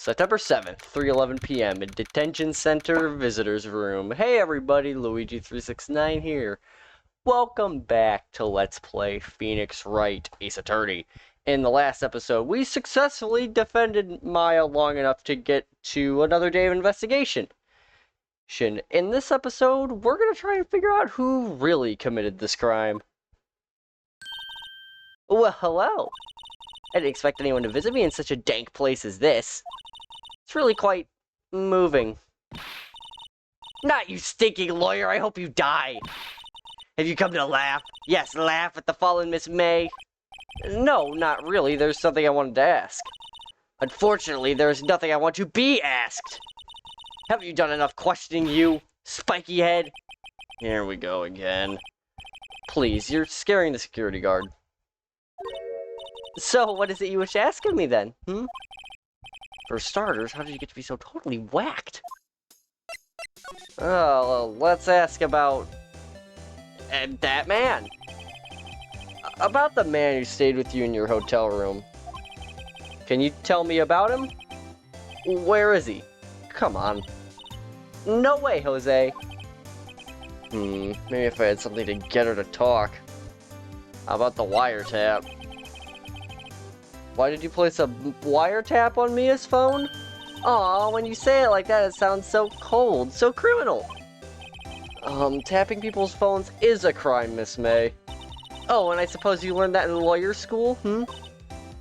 September 7th, 3:11 p.m. in Detention Center Visitors Room. Hey everybody, Luigi369 here. Welcome back to Let's Play Phoenix Wright, Ace Attorney. In the last episode, we successfully defended Maya long enough to get to another day of investigation. In this episode, we're going to try and figure out who really committed this crime. Well, hello. I didn't expect anyone to visit me in such a dank place as this. It's really quite moving. Not you stinking lawyer, I hope you die. Have you come to laugh? Yes, laugh at the fallen Miss May. No, not really. There's something I wanted to ask. Unfortunately, there's nothing I want to be asked. Haven't you done enough questioning, you spiky head? Here we go again. Please, you're scaring the security guard. So, what is it you wish to ask of me, then? For starters, how did you get to be so totally whacked? Oh, well, let's ask about... that man. About the man who stayed with you in your hotel room. Can you tell me about him? Where is he? Come on. No way, Jose. Maybe if I had something to get her to talk. How about the wiretap? Why did you place a wiretap on Mia's phone? Aw, when you say it like that, it sounds so cold, so criminal. Tapping people's phones is a crime, Miss May. Oh, and I suppose you learned that in lawyer school,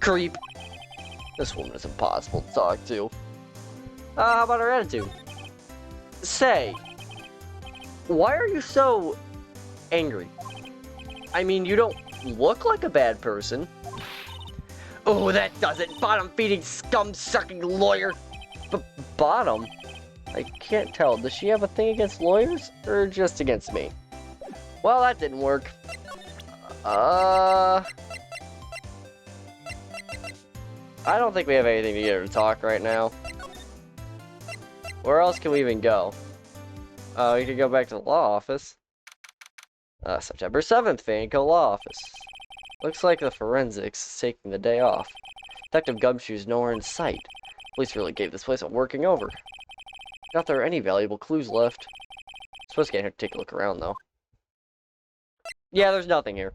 Creep. This woman is impossible to talk to. How about her attitude? Say, why are you so angry? I mean, you don't look like a bad person. Oh, that does it! Bottom-feeding, scum-sucking lawyer! Bottom? I can't tell. Does she have a thing against lawyers? Or just against me? Well, that didn't work. I don't think we have anything to get her to talk right now. Where else can we even go? We could go back to the law office. September 7th, Fanco Law Office. Looks like the forensics is taking the day off. Detective Gumshoe's nowhere in sight. Police really gave this place a working over. Not there are any valuable clues left. Supposed to get here to take a look around, though. Yeah, there's nothing here.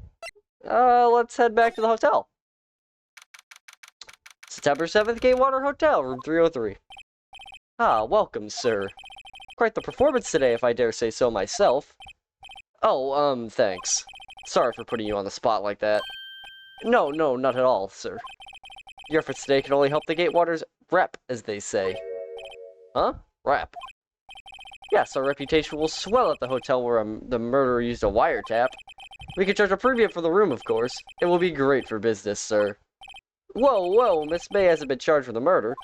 Let's head back to the hotel. September 7th, Gatewater Hotel, room 303. Ah, welcome, sir. Quite the performance today, if I dare say so myself. Oh, thanks. Sorry for putting you on the spot like that. No, not at all, sir. Your efforts today can only help the Gatewater's rep, as they say. Huh? Rep? Yes, our reputation will swell at the hotel where the murderer used a wiretap. We can charge a premium for the room, of course. It will be great for business, sir. Whoa, Miss May hasn't been charged with the murder.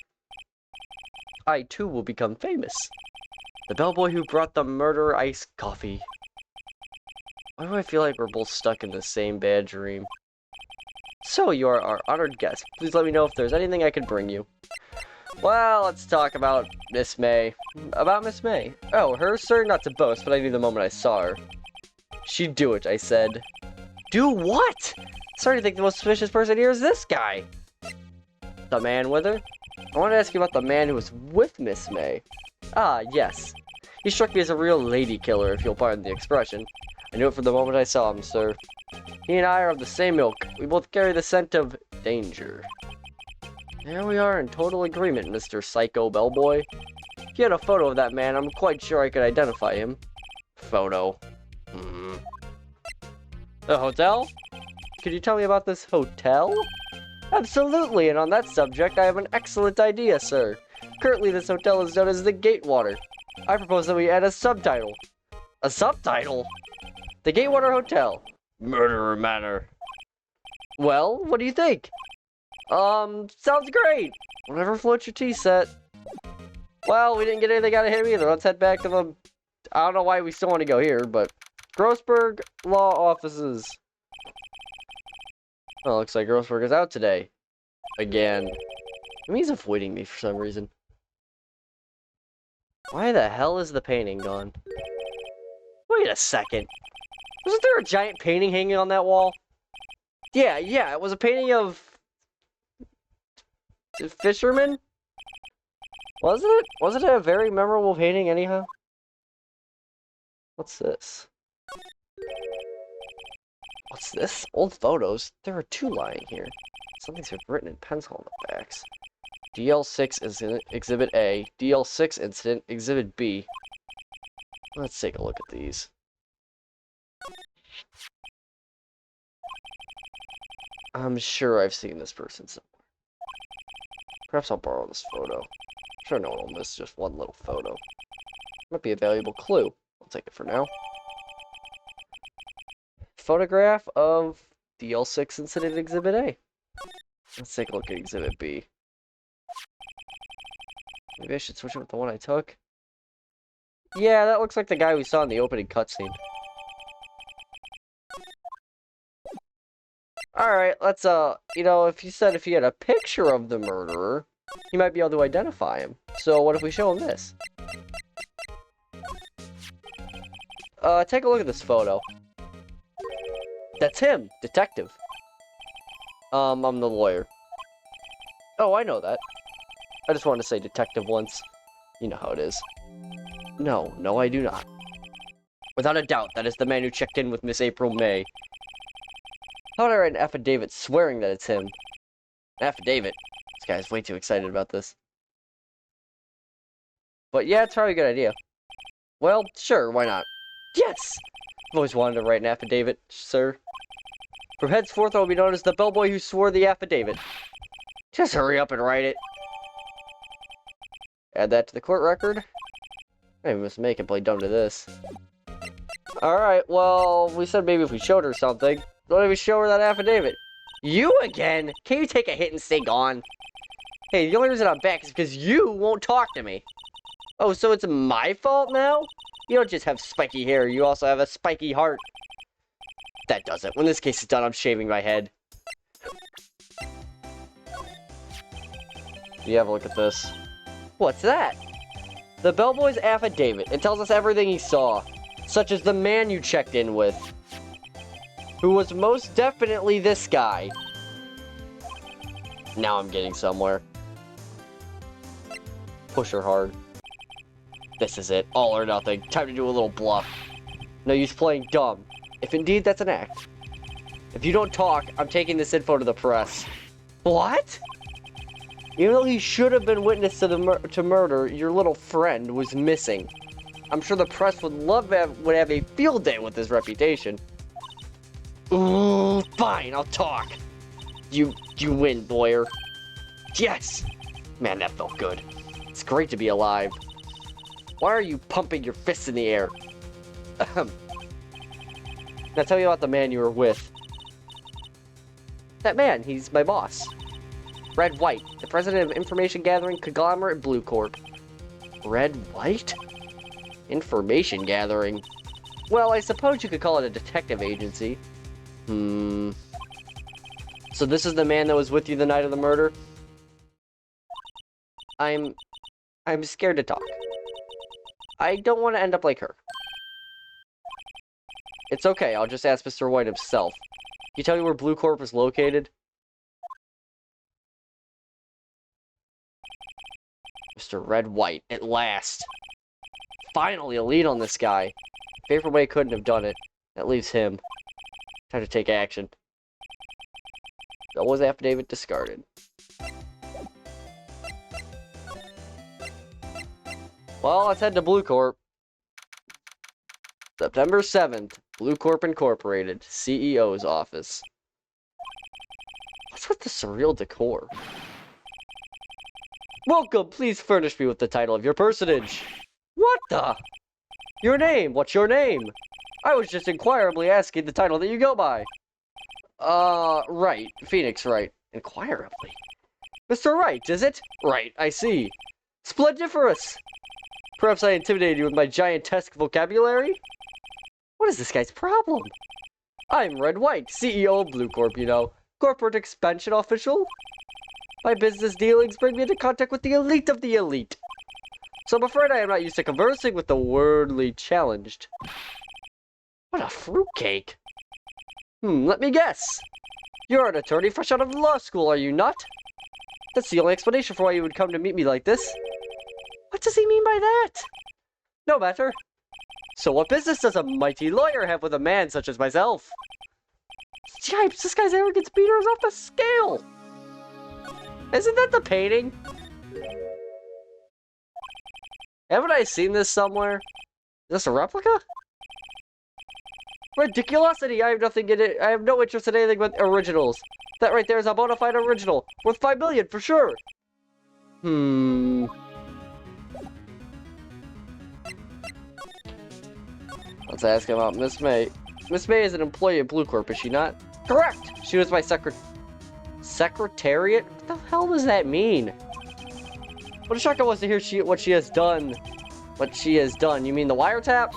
I, too, will become famous. The bellboy who brought the murderer iced coffee. Why do I feel like we're both stuck in the same bad dream? So, you are our honored guest. Please let me know if there's anything I can bring you. Well, let's talk about Miss May. About Miss May? Oh, her, sir? Not to boast, but I knew the moment I saw her. She'd do it, I said. Do what? Starting to think the most suspicious person here is this guy. The man with her? I want to ask you about the man who was with Miss May. Ah, yes. He struck me as a real lady killer, if you'll pardon the expression. I knew it from the moment I saw him, sir. He and I are of the same ilk. We both carry the scent of danger. There we are in total agreement, Mr. Psycho Bellboy. If you had a photo of that man, I'm quite sure I could identify him. Photo. The hotel? Could you tell me about this hotel? Absolutely, and on that subject, I have an excellent idea, sir. Currently, this hotel is known as the Gatewater. I propose that we add a subtitle. A subtitle? The Gatewater Hotel. Murderer Manor. Well, what do you think? Sounds great. Whatever floats your tea set. Well, we didn't get anything out of him either. Let's head back to the... I don't know why we still want to go here, but... Grossberg Law Offices. Oh, looks like Grossberg is out today. Again. He's avoiding me for some reason. Why the hell is the painting gone? Wait a second. Wasn't there a giant painting hanging on that wall? Yeah, it was a painting of... fishermen? Wasn't it a very memorable painting anyhow? What's this? What's this? Old photos? There are two lying here. Something's written in pencil on the backs. DL6 incident, Exhibit A. DL6 incident, Exhibit B. Let's take a look at these. I'm sure I've seen this person somewhere. Perhaps I'll borrow this photo. I'm sure no one will miss just one little photo. Might be a valuable clue. I'll take it for now. Photograph of DL6 incident Exhibit A. Let's take a look at Exhibit B. Maybe I should switch it with the one I took. Yeah, that looks like the guy we saw in the opening cutscene. Alright, let's, if you said if he had a picture of the murderer, he might be able to identify him. So what if we show him this? Take a look at this photo. That's him, detective. I'm the lawyer. Oh, I know that. I just wanted to say detective once. You know how it is. No, I do not. Without a doubt, that is the man who checked in with Miss April May. How would I write an affidavit swearing that it's him? An affidavit? This guy's way too excited about this. But yeah, it's probably a good idea. Well, sure, why not? Yes! I've always wanted to write an affidavit, sir. From henceforth, I will be known as the bellboy who swore the affidavit. Just hurry up and write it. Add that to the court record. Maybe Miss May can play dumb to this. Alright, well, we said maybe if we showed her something. What if we show her that affidavit? You again? Can you take a hit and stay gone? Hey, the only reason I'm back is because you won't talk to me. Oh, so it's my fault now? You don't just have spiky hair, you also have a spiky heart. That does it. When this case is done, I'm shaving my head. You have a look at this. What's that? The bellboy's affidavit. It tells us everything he saw, such as the man you checked in with, who was most definitely this guy. Now I'm getting somewhere. Push her hard. This is it. All or nothing. Time to do a little bluff. No use playing dumb. If indeed that's an act. If you don't talk, I'm taking this info to the press. What? Even though he should have been witness to the murder, your little friend was missing. I'm sure the press would have a field day with his reputation. Ooh, fine, I'll talk. You win, lawyer. Yes! Man, that felt good. It's great to be alive. Why are you pumping your fists in the air? Now tell me about the man you were with. That man, he's my boss. Red White, the president of information gathering conglomerate Blue Corp. Red White? Information gathering? Well, I suppose you could call it a detective agency. So this is the man that was with you the night of the murder? I'm scared to talk. I don't want to end up like her. It's okay, I'll just ask Mr. White himself. Can you tell me where Blue Corp is located? Mr. Red White, at last. Finally, a lead on this guy. Paper Way couldn't have done it. That leaves him. Time to take action. That was affidavit discarded. Well, let's head to Blue Corp. September 7th, Blue Corp Incorporated, CEO's office. What's with the surreal decor? Welcome, please furnish me with the title of your personage. What the? Your name, what's your name? I was just inquirably asking the title that you go by. Wright, Phoenix Wright. Inquirably? Mr. Wright, is it? Right, I see. Splendiferous! Perhaps I intimidated you with my giantesque vocabulary? What is this guy's problem? I'm Red White, CEO of Blue Corp, you know. Corporate expansion official? My business dealings bring me into contact with the elite of the elite. So I'm afraid I am not used to conversing with the worldly challenged. What a fruitcake. Let me guess. You're an attorney fresh out of law school, are you not? That's the only explanation for why you would come to meet me like this. does he mean by that? No matter. So what business does a mighty lawyer have with a man such as myself? Jipes, this guy's arrogance meter is off the scale! Isn't that the painting? Haven't I seen this somewhere? Is this a replica? Ridiculosity! I have nothing in it. I have no interest in anything but originals. That right there is a bona fide original. Worth 5 million for sure! Let's ask him about Miss May. Miss May is an employee at Blue Corp, is she not? Correct! She was my secretariat? What the hell does that mean? What a shock it was to hear what she has done. What she has done? You mean the wiretap?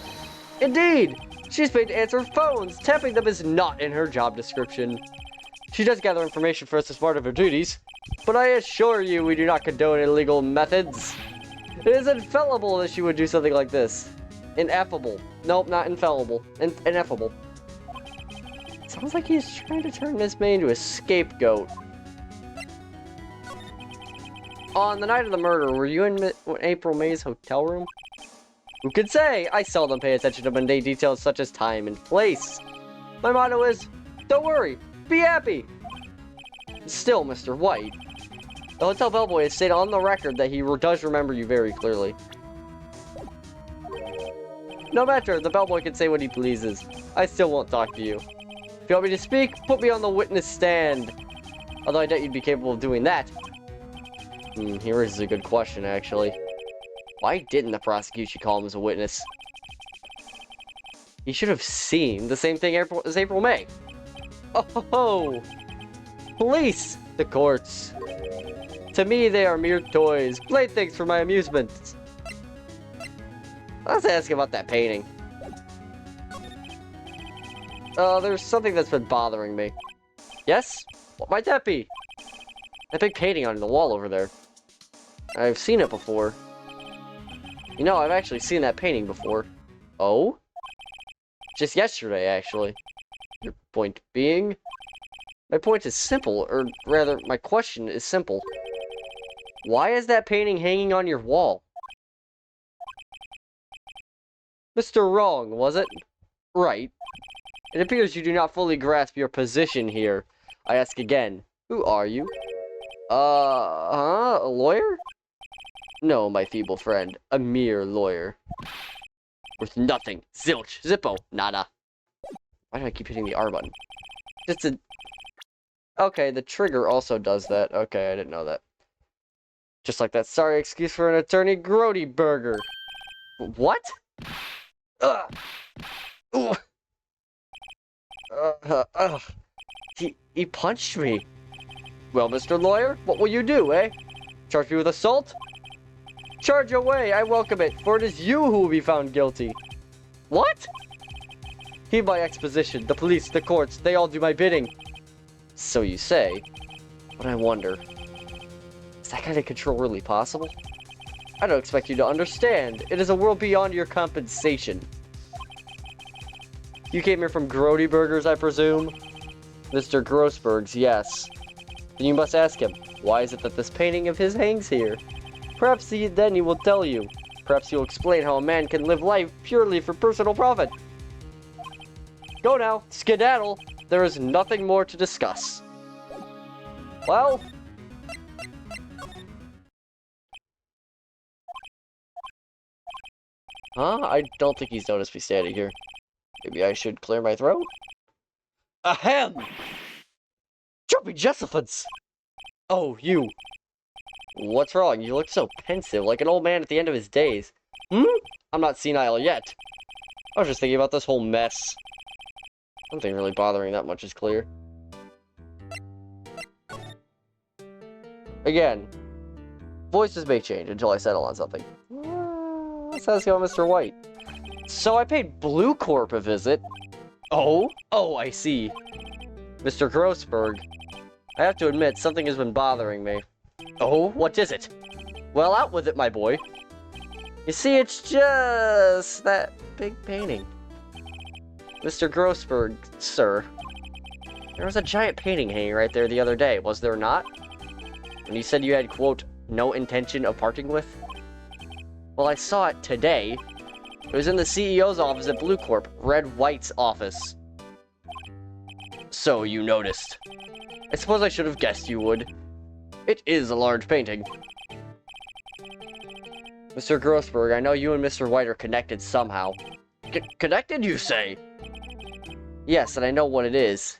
Indeed! She's paid to answer phones. Tapping them is not in her job description. She does gather information for us as part of her duties, but I assure you we do not condone illegal methods. It is infallible that she would do something like this. Ineffable. Nope, not infallible. Ineffable. Sounds like he's trying to turn Miss May into a scapegoat. On the night of the murder, were you in April May's hotel room? Who could say? I seldom pay attention to mundane details such as time and place. My motto is, don't worry, be happy. Still, Mr. White, the hotel bellboy has stated on the record that he does remember you very clearly. No matter, the bellboy can say what he pleases. I still won't talk to you. If you want me to speak, put me on the witness stand. Although I doubt you'd be capable of doing that. Here is a good question, actually. Why didn't the prosecution call him as a witness? He should have seen the same thing as April May. Oh! Police! The courts. To me, they are mere toys, playthings for my amusement. Let's ask about that painting. There's something that's been bothering me. Yes? What might that be? That big painting on the wall over there. I've seen it before. You know, I've actually seen that painting before. Oh? Just yesterday, actually. Your point being? My point is simple, or rather, my question is simple. Why is that painting hanging on your wall? Mr. Wrong, was it? Right. It appears you do not fully grasp your position here. I ask again, who are you? A lawyer? No, my feeble friend, a mere lawyer. Worth nothing. Zilch. Zippo. Nada. Why do I keep hitting the R button? It's a... Okay, the trigger also does that. Okay, I didn't know that. Just like that sorry excuse for an attorney, Grody Burger. What? Ugh. Ugh. He punched me. Well, Mr. Lawyer, what will you do, eh? Charge me with assault? Charge away, I welcome it, for it is you who will be found guilty. What? Heed my exposition. The police, the courts, they all do my bidding. So you say. But I wonder, is that kind of control really possible? I don't expect you to understand. It is a world beyond your compensation. You came here from Grody Burgers, I presume? Mr. Grossberg's, yes. Then you must ask him, why is it that this painting of his hangs here? Perhaps then he will tell you. Perhaps he will explain how a man can live life purely for personal profit. Go now, skedaddle. There is nothing more to discuss. Well... Huh? I don't think he's noticed me standing here. Maybe I should clear my throat? Ahem! Jumping Jessifants! Oh, you. What's wrong? You look so pensive, like an old man at the end of his days. I'm not senile yet. I was just thinking about this whole mess. Something really bothering that much is clear. Again, voices may change until I settle on something. Let's ask about Mr. White. So I paid Blue Corp a visit. Oh? Oh, I see. Mr. Grossberg. I have to admit, something has been bothering me. Oh, what is it? Well, out with it, my boy. You see, it's just that big painting. Mr. Grossberg, sir. There was a giant painting hanging right there the other day, was there not? And you said you had, quote, no intention of parting with? Well, I saw it today. It was in the CEO's office at Blue Corp, Wright's office. So you noticed. I suppose I should have guessed you would. It is a large painting. Mr. Grossberg, I know you and Mr. Wright are connected somehow. Connected, you say? Yes, and I know what it is.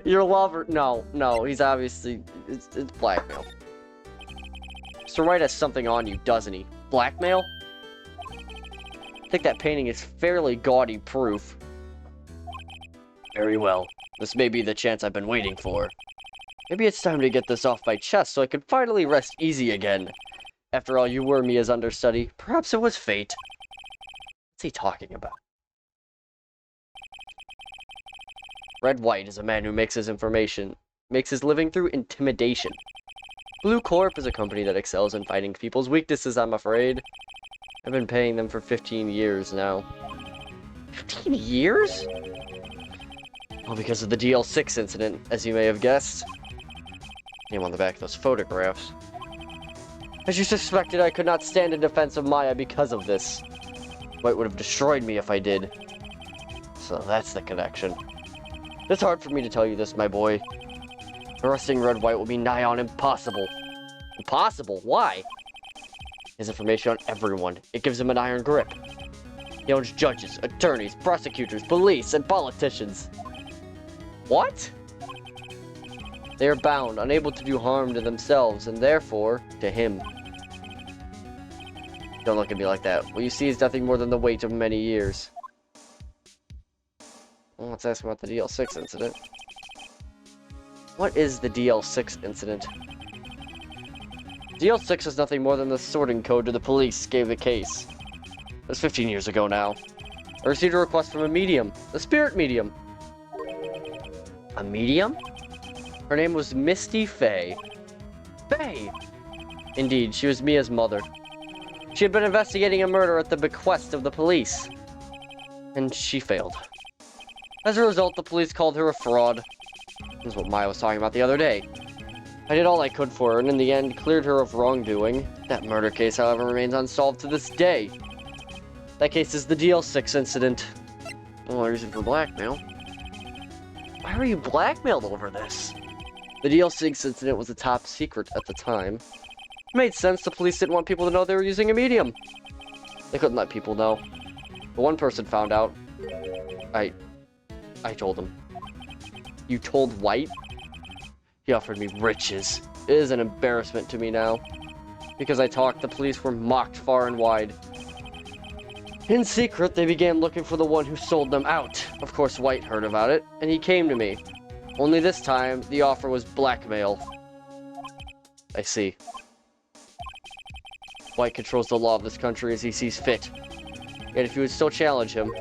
Your lover... No, he's obviously... It's blackmail. Mr. Wright has something on you, doesn't he? Blackmail? I think that painting is fairly gaudy proof. Very well. This may be the chance I've been waiting for. Maybe it's time to get this off my chest so I can finally rest easy again. After all, you were Mia's understudy. Perhaps it was fate. What's he talking about? Wright is a man who makes his living through intimidation. Blue Corp is a company that excels in fighting people's weaknesses, I'm afraid. I've been paying them for 15 years now. 15 years? Well, because of the DL6 incident, as you may have guessed. Name on the back of those photographs. As you suspected, I could not stand in defense of Maya because of this. Wright would have destroyed me if I did. So that's the connection. It's hard for me to tell you this, my boy. Arresting Wright will be nigh on impossible. Impossible? Why? He has information on everyone. It gives him an iron grip. He owns judges, attorneys, prosecutors, police, and politicians. What? They are bound, unable to do harm to themselves, and therefore, to him. Don't look at me like that. What you see is nothing more than the weight of many years. Well, let's ask about the DL6 incident. What is the DL6 incident? DL6 is nothing more than the sorting code to the police gave the case. It was 15 years ago now. I received a request from a medium, a spirit medium. A medium? Her name was Misty Faye. Faye! Indeed, she was Mia's mother. She had been investigating a murder at the bequest of the police. And she failed. As a result, the police called her a fraud. This is what Maya was talking about the other day. I did all I could for her, and in the end, cleared her of wrongdoing. That murder case, however, remains unsolved to this day. That case is the DL6 incident. No reason for blackmail. Why were you blackmailed over this? The DL6 incident was a top secret at the time. It made sense. The police didn't want people to know they were using a medium. They couldn't let people know. But one person found out. I told him. You told Wright? He offered me riches. It is an embarrassment to me now. Because I talked, the police were mocked far and wide. In secret, they began looking for the one who sold them out. Of course, Wright heard about it, and he came to me. Only this time, the offer was blackmail. I see. Wright controls the law of this country as he sees fit. Yet if you would still challenge him,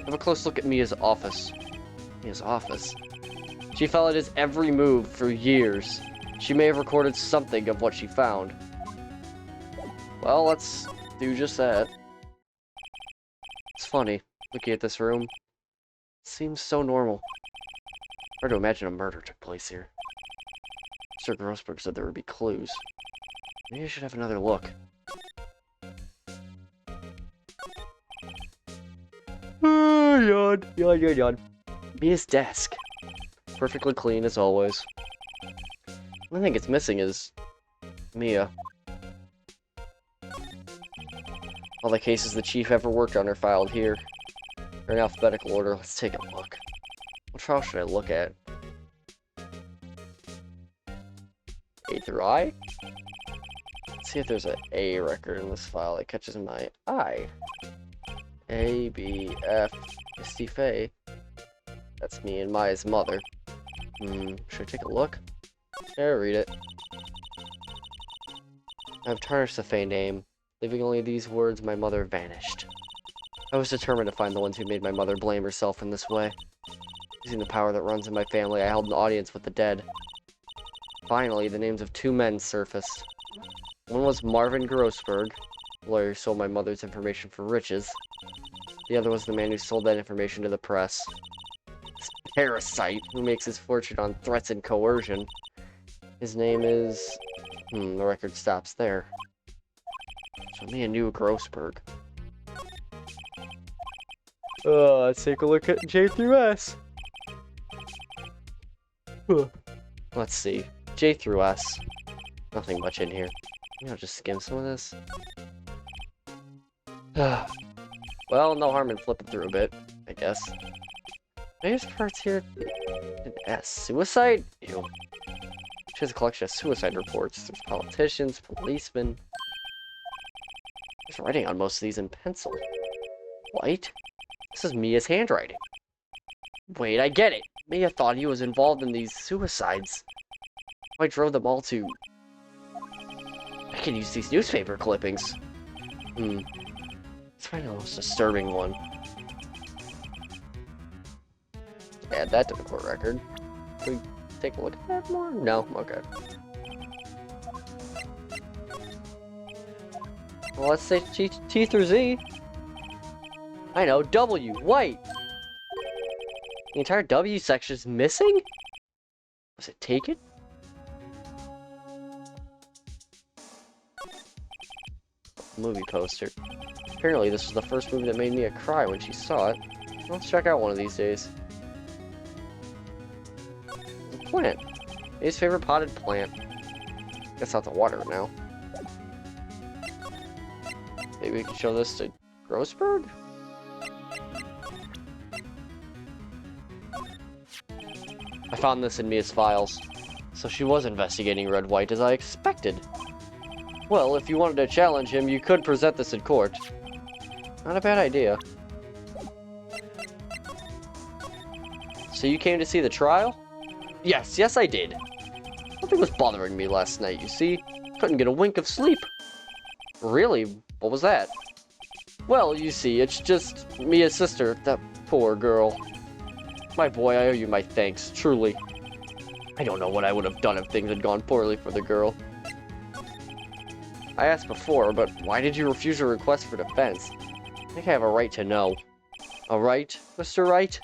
have a close look at Mia's office. Mia's office? She followed his every move for years. She may have recorded something of what she found. Well, let's do just that. It's funny, looking at this room. It seems so normal. Hard to imagine a murder took place here. Mr. Grossberg said there would be clues. Maybe I should have another look. Yawn. Mia's desk. Perfectly clean as always. The only thing it's missing is Mia. All the cases the chief ever worked on are filed here. They're in alphabetical order. Let's take a look. What trial should I look at? A through I? Let's see if there's an A record in this file that catches my eye. A, B, F, Misty Faye. That's me and Maya's mother. Should I take a look? Yeah, read it. I've tarnished the Faye name, leaving only these words, my mother vanished. I was determined to find the ones who made my mother blame herself in this way. Using the power that runs in my family, I held an audience with the dead. Finally, the names of two men surfaced. One was Marvin Grossberg, the lawyer who sold my mother's information for riches. The other was the man who sold that information to the press. This parasite who makes his fortune on threats and coercion. His name is The record stops there. Show me a new Grossberg. Let's take a look at J through S. Let's see. J through S. Nothing much in here. Maybe I'll just skim some of this. Well, no harm in flipping through a bit, I guess. Maybe parts here. S. Suicide? Ew. She has a collection of suicide reports. There's politicians, policemen. There's writing on most of these in pencil. White? This is Mia's handwriting. Wait, I get it. Mia thought he was involved in these suicides. I drove them all to... I can use these newspaper clippings. Let's find the most disturbing one. Add that to the court record. Can we take a look at that more? No? Okay. Well, let's say T through Z. I know, W, white. The entire W section is missing? Was it taken? Movie poster. Apparently this was the first movie that made Mia cry when she saw it. Let's check out one of these days. A plant. His favorite potted plant. Guess I'll have to water it now. Maybe we can show this to Grossberg? I found this in Mia's files. So she was investigating Red White as I expected. Well, if you wanted to challenge him, you could present this in court. Not a bad idea. So you came to see the trial? Yes, I did. Something was bothering me last night, you see. Couldn't get a wink of sleep. Really? What was that? Well, you see, it's just Mia's sister, that poor girl. My boy, I owe you my thanks, truly. I don't know what I would have done if things had gone poorly for the girl. I asked before, but why did you refuse your request for defense? I think I have a right to know. A right, Mr. Wright?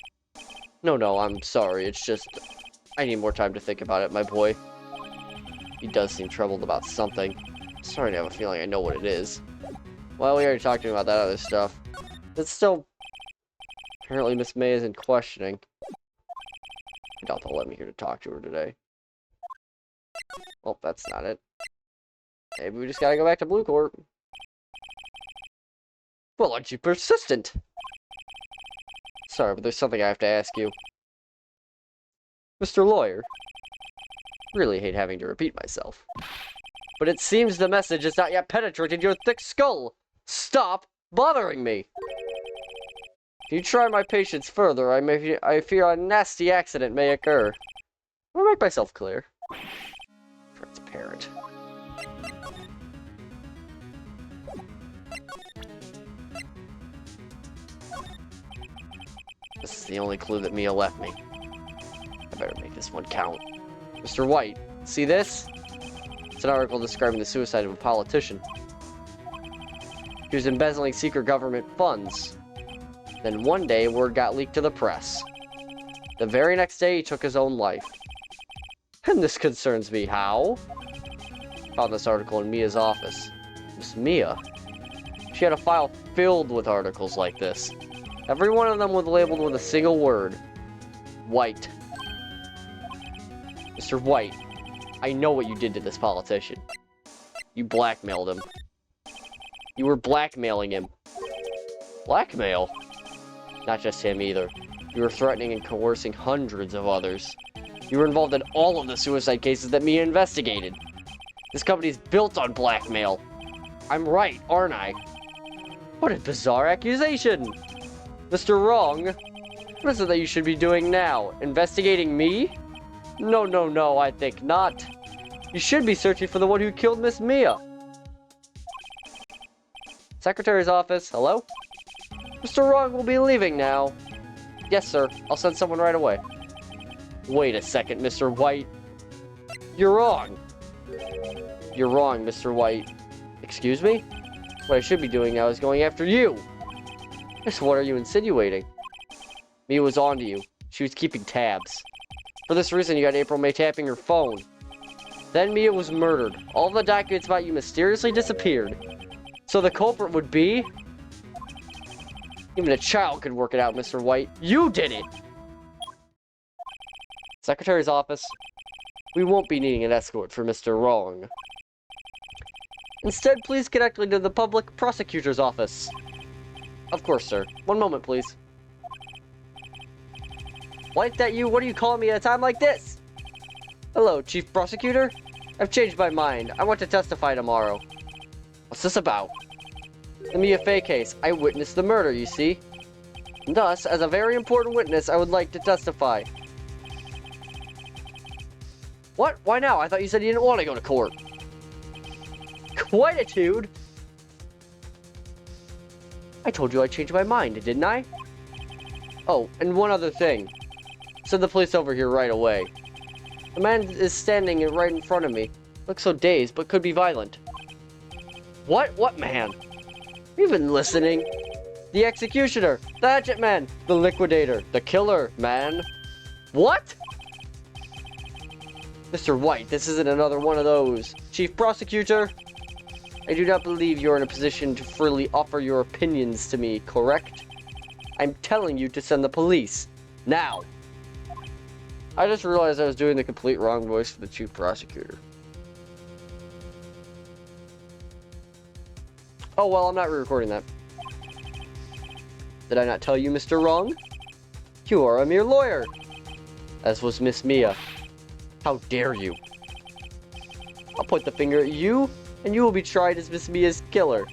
No, I'm sorry, it's just... I need more time to think about it, my boy. He does seem troubled about something. I'm starting to have a feeling I know what it is. Well, we already talked to him about that other stuff. It's still... Apparently Miss May isn't questioning. I doubt they'll let me here to talk to her today. Well, that's not it. Maybe we just gotta go back to Blue Court. Well, aren't you persistent? Sorry, but there's something I have to ask you. Mr. Lawyer. Really hate having to repeat myself. But it seems the message has not yet penetrated your thick skull. Stop bothering me. If you try my patience further, I fear a nasty accident may occur. I'll make myself clear. Transparent. This is the only clue that Mia left me. I better make this one count. Mr. White, see this? It's an article describing the suicide of a politician. He was embezzling secret government funds. Then one day, word got leaked to the press. The very next day, he took his own life. And this concerns me. How? Found this article in Mia's office. Miss Mia. She had a file filled with articles like this. Every one of them was labeled with a single word. White. Mr. White, I know what you did to this politician. You blackmailed him. You were blackmailing him. Blackmail? Not just him either. You were threatening and coercing hundreds of others. You were involved in all of the suicide cases that Mia investigated. This company's built on blackmail. I'm right, aren't I? What a bizarre accusation! Mr. Wrong, what is it that you should be doing now? Investigating me? No, I think not. You should be searching for the one who killed Miss Mia. Secretary's office, hello? Mr. Wrong will be leaving now. Yes, sir, I'll send someone right away. Wait a second, Mr. White. You're wrong. You're wrong, Mr. White. Excuse me? What I should be doing now is going after you. Just what are you insinuating? Mia was onto you. She was keeping tabs. For this reason, you got April May tapping your phone. Then Mia was murdered. All the documents about you mysteriously disappeared. So the culprit would be... Even a child could work it out, Mr. White. You did it! Secretary's office. We won't be needing an escort for Mr. Wrong. Instead, please connect me to the public prosecutor's office. Of course, sir. One moment, please. White, that you? What are you calling me at a time like this? Hello, Chief Prosecutor. I've changed my mind. I want to testify tomorrow. What's this about? The Mia Fey case. I witnessed the murder, you see. And thus, as a very important witness, I would like to testify. What? Why now? I thought you said you didn't want to go to court. Quietude? I told you I changed my mind, didn't I? Oh, and one other thing. Send the police over here right away. The man is standing right in front of me. Looks so dazed, but could be violent. What? What man? You've been listening. The executioner, the hatchet man, the liquidator, the killer, man. What? Mr. White, this isn't another one of those. Chief Prosecutor, I do not believe you're in a position to freely offer your opinions to me, correct? I'm telling you to send the police. Now. I just realized I was doing the complete wrong voice for the Chief Prosecutor. Oh, well, I'm not re-recording that. Did I not tell you, Mr. Wrong? You are a mere lawyer. As was Miss Mia. How dare you? I'll point the finger at you, and you will be tried as Miss Mia's killer.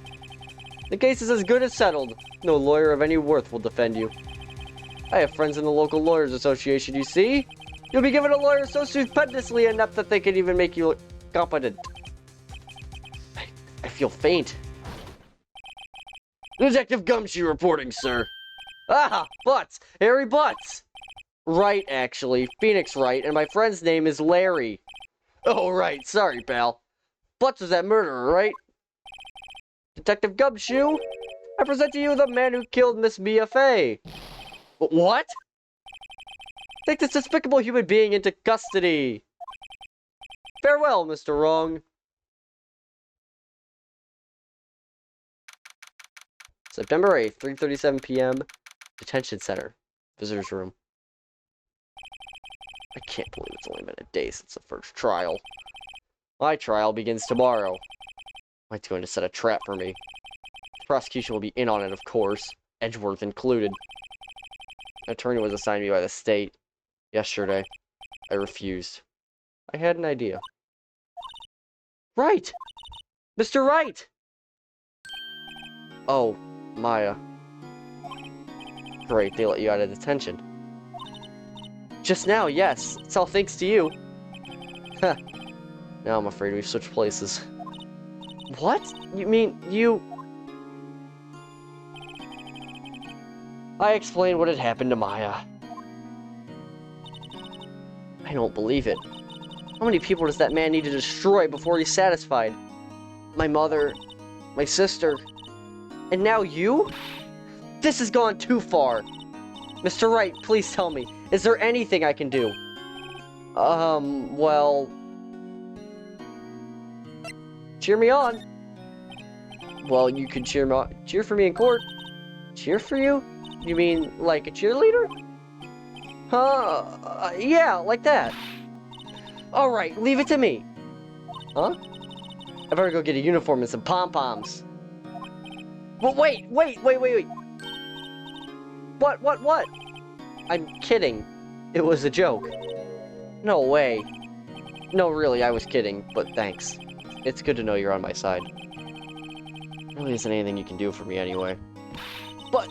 The case is as good as settled. No lawyer of any worth will defend you. I have friends in the local lawyers association, you see? You'll be given a lawyer so stupendously inept that they can even make you look competent. I feel faint. Detective Gumshoe reporting, sir. Ah, Butts! Harry Butts! Wright, actually. Phoenix Wright, and my friend's name is Larry. Oh, right. Sorry, pal. Butts was that murderer, right? Detective Gumshoe, I present to you the man who killed Miss Mia Fey. What? Take this despicable human being into custody. Farewell, Mr. Wrong. September 8th, 3:37 p.m. Detention Center. Visitor's room. I can't believe it's only been a day since the first trial. My trial begins tomorrow. Mike's going to set a trap for me. The prosecution will be in on it, of course. Edgeworth included. An attorney was assigned me by the state. Yesterday. I refused. I had an idea. Wright! Mr. Wright! Oh, Maya. Great, they let you out of detention. Just now, yes. It's all thanks to you. Huh. Now I'm afraid we've switched places. What? You mean, you... I explained what had happened to Maya. I don't believe it. How many people does that man need to destroy before he's satisfied? My mother, my sister, and now you? This has gone too far. Mr. Wright, please tell me, is there anything I can do? Well... Cheer me on. Well, you could cheer me on. Cheer for me in court. Cheer for you? You mean like a cheerleader? Yeah, like that. Alright, leave it to me. Huh? I better go get a uniform and some pom-poms. But wait! What? I'm kidding. It was a joke. No way. No, really, I was kidding, but thanks. It's good to know you're on my side. There really isn't anything you can do for me anyway. But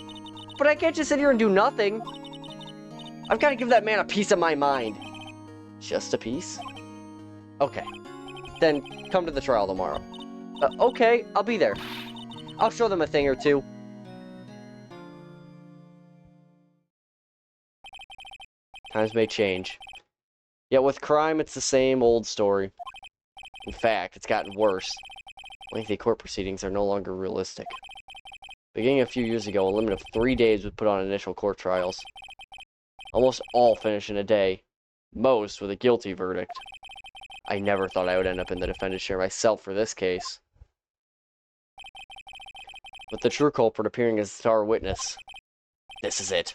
I can't just sit here and do nothing. I've got to give that man a piece of my mind. Just a piece? Okay. Then come to the trial tomorrow. Okay, I'll be there. I'll show them a thing or two. Times may change. Yet with crime, it's the same old story. In fact, it's gotten worse. Lengthy court proceedings are no longer realistic. Beginning a few years ago, a limit of 3 days was put on initial court trials. Almost all finish in a day, most with a guilty verdict. I never thought I would end up in the defendant's chair myself for this case. With the true culprit appearing as the star witness. This is it.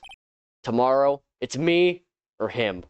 Tomorrow, it's me or him.